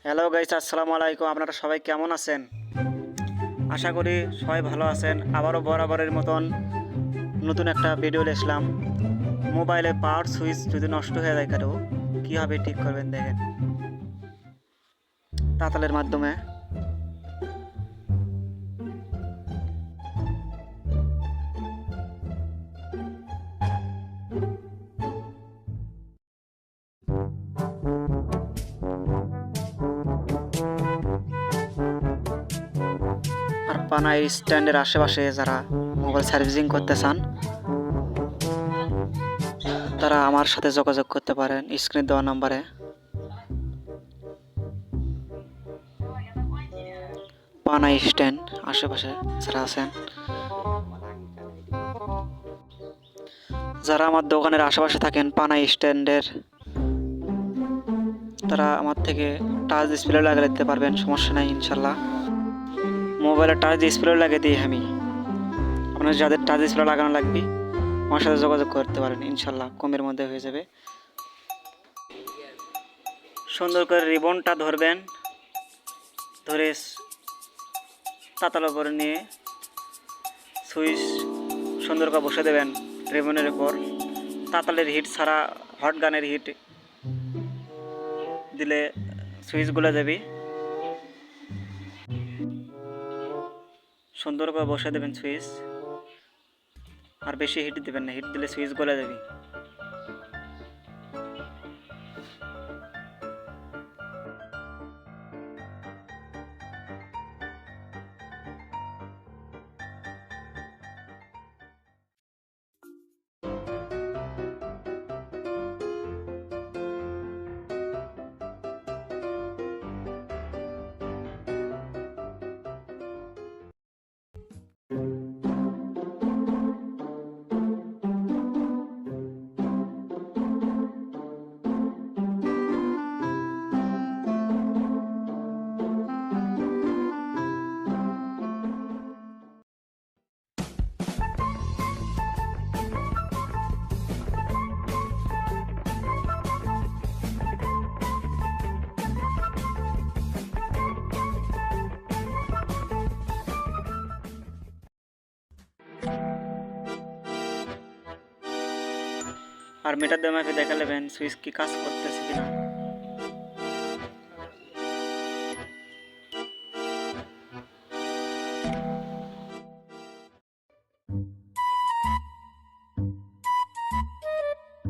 Hello guys, আসসালামু আলাইকুম। আপনারা সবাই কেমন আছেন? আশা করি সবাই ভালো আছেন। আবারও বরাবরের মতন নতুন একটা ভিডিও নিয়ে আসলাম। মোবাইলে পাওয়ার সুইচ যদি নষ্ট হয়ে যায় কারো, কীভাবে ঠিক করবেন দেখেন তাতালের মাধ্যমে। আর পানার স্ট্যান্ডের আশেপাশে যারা মোবাইল সার্ভিসিং করতে চান তারা আমার সাথে যোগাযোগ করতে পারেন স্ক্রিনে দেওয়া নাম্বারে। পানা স্ট্যান্ড আশেপাশে যারা আছেন, যারা আমার দোকানের আশেপাশে থাকেন পানা স্ট্যান্ডের, তারা আমার থেকে টাচ ডিসপ্লে লাগিয়ে দিতে পারবেন, সমস্যা নাই ইনশাল্লাহ। মোবাইলে টাচ ডিসপ্লে লাগিয়ে দিই আমি। আপনার যাদের টাচ ডিসপ্লে লাগানো লাগবে আমার সাথে যোগাযোগ করতে পারেন, ইনশাল্লাহ কমের মধ্যে হয়ে যাবে। সুন্দর করে রিবনটা ধরবেন, ধরে তাতাল উপরে নিয়ে সুইচ সুন্দর করে বসে দেবেন রিবনের উপর। তাতালের হিট ছাড়া হট গানের হিট দিলে সুইচ গুলে যাবে। সুন্দর করে বসে দেবেন সুইচ, আর বেশি হিট দেবেন না, হিট দিলে সুইচ গলে যাবে। আর মিটার দিয়ে মাপে দেখা নেবেন সুইচ কি কাজ করতেছে কিনা।